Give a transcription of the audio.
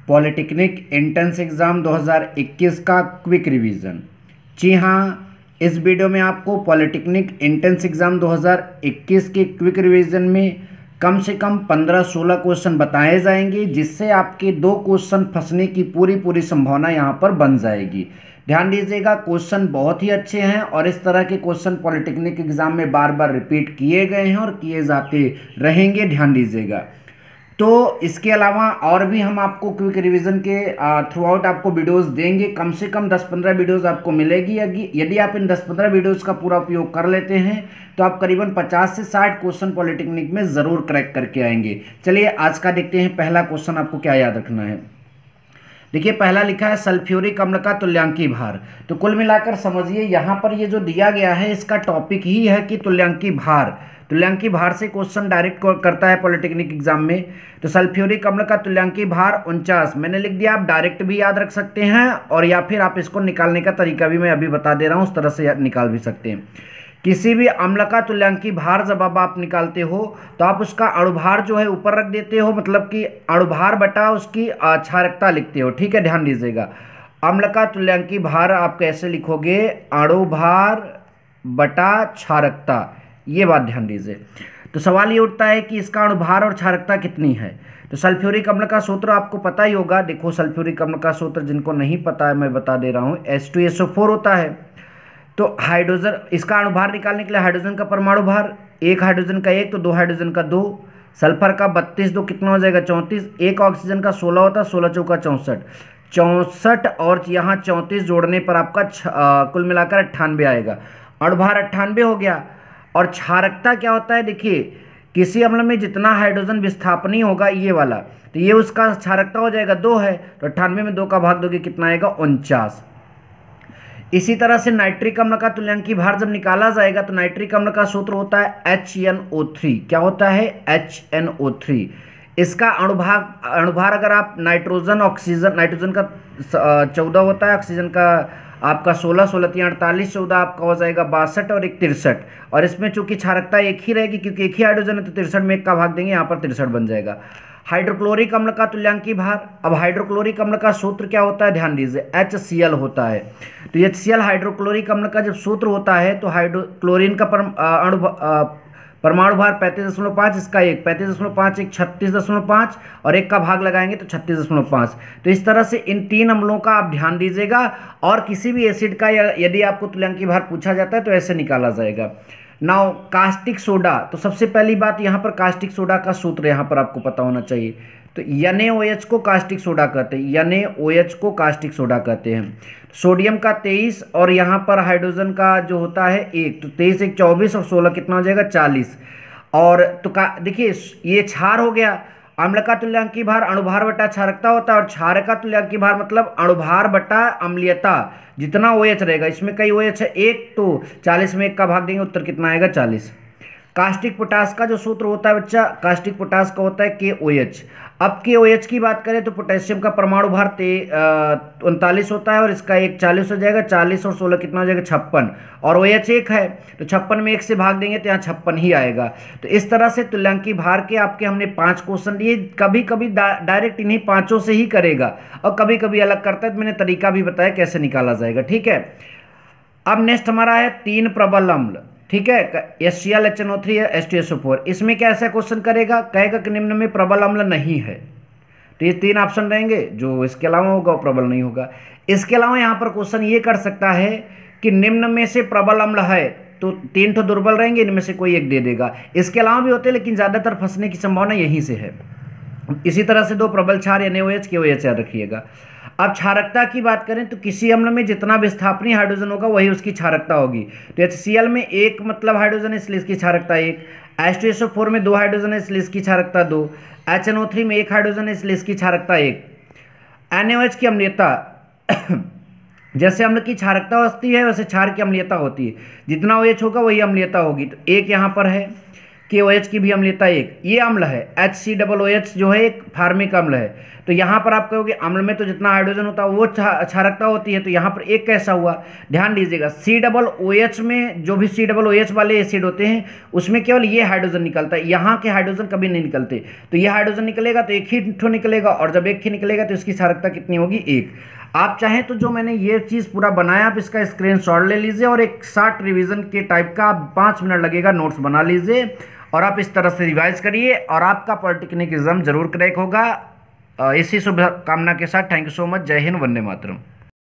Polytechnic entrance exam 2021 का quick revision. जी हाँ, इस वीडियो में आपको पॉलिटेक्निक एंट्रेंस एग्ज़ाम 2021 के क्विक रिवीजन में कम से कम 15-16 क्वेश्चन बताए जाएंगे, जिससे आपके 2 क्वेश्चन फंसने की पूरी संभावना यहाँ पर बन जाएगी। ध्यान दीजिएगा, क्वेश्चन बहुत ही अच्छे हैं और इस तरह के क्वेश्चन पॉलिटेक्निक एग्ज़ाम में बार बार रिपीट किए गए हैं और किए जाते रहेंगे। ध्यान दीजिएगा। तो इसके अलावा और भी हम आपको क्विक रिवीजन के थ्रू आउट आपको वीडियोस देंगे। कम से कम 10-15 वीडियोस आपको मिलेगी। यदि आप इन 10-15 वीडियोस का पूरा उपयोग कर लेते हैं तो आप करीबन 50 से 60 क्वेश्चन पॉलिटेक्निक में ज़रूर क्रैक करके आएंगे। चलिए आज का देखते हैं। पहला क्वेश्चन आपको क्या याद रखना है। देखिए, पहला लिखा है सल्फ्यूरिक अम्ल का तुल्यांकी भार। तो कुल मिलाकर समझिए, यहाँ पर ये जो दिया गया है इसका टॉपिक ही है कि तुल्यांकी भार से क्वेश्चन डायरेक्ट करता है पॉलिटेक्निक एग्जाम में। तो सल्फ्यूरिक अम्ल का तुल्यांकी भार 49 मैंने लिख दिया। आप डायरेक्ट भी याद रख सकते हैं और या फिर आप इसको निकालने का तरीका भी मैं अभी बता दे रहा हूँ, उस तरह से निकाल भी सकते हैं। किसी भी अम्ल का तुल्यांकी भार जब आप निकालते हो तो आप उसका अणुभार जो है ऊपर रख देते हो, मतलब कि अणुभार बटा उसकी क्षारकता लिखते हो। ठीक है, ध्यान दीजिएगा। अम्ल का तुल्यांकी भार आप कैसे लिखोगे? अणुभार बटा क्षारकता, ये बात ध्यान दीजिए। तो सवाल ये उठता है कि इसका अणुभार और क्षारकता कितनी है। तो सल्फ्यूरिक अम्ल का सूत्र आपको पता ही होगा। देखो, सल्फ्यूरिक अम्ल का सूत्र जिनको नहीं पता है मैं बता दे रहा हूँ, H2SO4 होता है। तो हाइड्रोजन, इसका अणुभार निकालने के लिए हाइड्रोजन का परमाणु भार, एक हाइड्रोजन का 1 तो 2 हाइड्रोजन का 2, सल्फर का 32 2 कितना हो जाएगा 34, एक ऑक्सीजन का 16 होता है, 16 चौका 64 और यहाँ 34 जोड़ने पर आपका कुल मिलाकर 98 आएगा। अणुभार 98 हो गया। और क्षारकता क्या होता है? देखिए, किसी अम्ल में जितना हाइड्रोजन विस्थापनी होगा ये वाला, तो ये उसका क्षारकता हो जाएगा 2 है, तो 98 में 2 का भाग दोगे कितना आएगा? 49। इसी तरह से नाइट्रिक अम्ल का तुल्यांकी भार जब निकाला जाएगा तो नाइट्रिक अम्ल का सूत्र होता है HNO3। क्या होता है? HNO3। इसका अणुभार अगर आप नाइट्रोजन का 14 होता है, ऑक्सीजन का आपका 16, 16 3 48, 14 आपका हो जाएगा 62 और 1 63। और इसमें चूंकि क्षारकता एक ही रहेगी क्योंकि एक ही हाइड्रोजन है, तो 63 में 1 का भाग देंगे, यहाँ पर 63 बन जाएगा। हाइड्रोक्लोरिक अम्ल का तुल्यांकी भार। अब हाइड्रोक्लोरिक अम्ल का सूत्र क्या होता है? ध्यान दीजिए, HCl होता है। तो HCl हाइड्रोक्लोरिक अम्ल का जब सूत्र होता है तो हाइड्रोक्लोरीन का परमाणु भार 35.5, इसका 1 35.5, 1 36.5 और 1 का भाग लगाएंगे तो 36.5। तो इस तरह से इन 3 अम्लों का आप ध्यान दीजिएगा। और किसी भी एसिड का यदि आपको तुल्यांकी भार पूछा जाता है तो ऐसे निकाला जाएगा। Now caustic soda. तो सबसे पहली बात यहाँ पर कास्टिक सोडा का सूत्र यहाँ पर आपको पता होना चाहिए। तो NaOH को कास्टिक सोडा कहते हैं, NaOH को कास्टिक सोडा कहते हैं। सोडियम का 23 और यहाँ पर हाइड्रोजन का जो होता है 1, तो 23 1 24 और 16 कितना हो जाएगा 40। और तो देखिए, ये क्षार हो गया। अम्ल का तुल्यांकी भार अणुभार बटा क्षारकता होता है और क्षार का तुल्यांकी भार मतलब अणुभार बटा अम्लीयता। जितना OH रहेगा, इसमें कई OH है 1, तो 40 में 1 का भाग देंगे, उत्तर कितना आएगा 40। कास्टिक पोटास का जो सूत्र होता है बच्चा, कास्टिक पोटास का होता है KOH। अब KOH की बात करें तो पोटेशियम का परमाणु भार 39 होता है और इसका 1 40 हो जाएगा, 40 और 16 कितना हो जाएगा 56। और OH 1 है तो 56 में 1 से भाग देंगे तो यहाँ 56 ही आएगा। तो इस तरह से तुल्यांकी भार के आपके हमने 5 क्वेश्चन दिए। कभी कभी डायरेक्ट इन्हीं 5 से ही करेगा और कभी कभी अलग करता है, तो मैंने तरीका भी बताया कैसे निकाला जाएगा। ठीक है, अब नेक्स्ट हमारा है 3 प्रबल अम्ल। ठीक है, HCl HNO3 है, H2SO4। इसमें क्या ऐसा क्वेश्चन करेगा? कहेगा कि निम्न में प्रबल अम्ल नहीं है। तो ये 3 ऑप्शन रहेंगे, जो इसके अलावा होगा वो प्रबल नहीं होगा। इसके अलावा यहाँ पर क्वेश्चन ये कर सकता है कि निम्न में से प्रबल अम्ल है, तो 3 तो दुर्बल रहेंगे, इनमें से कोई एक दे देगा। इसके अलावा भी होते हैं लेकिन ज़्यादातर फंसने की संभावना यहीं से है। इसी तरह से 2 प्रबल क्षार NaOH KOH याद रखिएगा। अब क्षारकता की बात करें तो किसी अम्ल में जितना विस्थापनी हाइड्रोजन होगा वही उसकी क्षारकता होगी। तो HCl में 1 मतलब हाइड्रोजन है इसलिए इसकी क्षारकता 1, H2SO4 में 2 हाइड्रोजन है इसलिए इसकी क्षारकता 2, HNO3 में 1 हाइड्रोजन है इसलिए इसकी क्षारकता 1। NaOH की अम्लीयता जैसे अम्ल की क्षारकता होती है वैसे क्षार की अम्लीयता होती है, जितना OH होगा वही अम्लीयता होगी। तो 1 यहाँ पर है। KOH की भी अम्लता एक, ये अम्ल है HCOOH जो है एक फार्मिक अम्ल है। तो यहाँ पर आप कहोगे अम्ल में तो जितना हाइड्रोजन होता है वो क्षारकता होती है, तो यहाँ पर एक कैसा हुआ, ध्यान दीजिएगा COOH में जो भी COOH वाले एसिड होते हैं उसमें केवल ये हाइड्रोजन निकलता है, यहाँ के हाइड्रोजन कभी नहीं निकलते। तो ये हाइड्रोजन निकलेगा तो एक ही ठो निकलेगा, और जब एक ही निकलेगा तो इसकी क्षारकता कितनी होगी, एक। आप चाहें तो जो मैंने ये चीज़ पूरा बनाया आप इसका स्क्रीनशॉट ले लीजिए और एक शॉर्ट रिवीजन के टाइप का 5 मिनट लगेगा, नोट्स बना लीजिए और आप इस तरह से रिवाइज करिए और आपका पॉलिटेक्निक एग्जाम जरूर क्रैक होगा। इसी शुभकामना के साथ थैंक यू सो मच। जय हिंद, वंदे मातरम।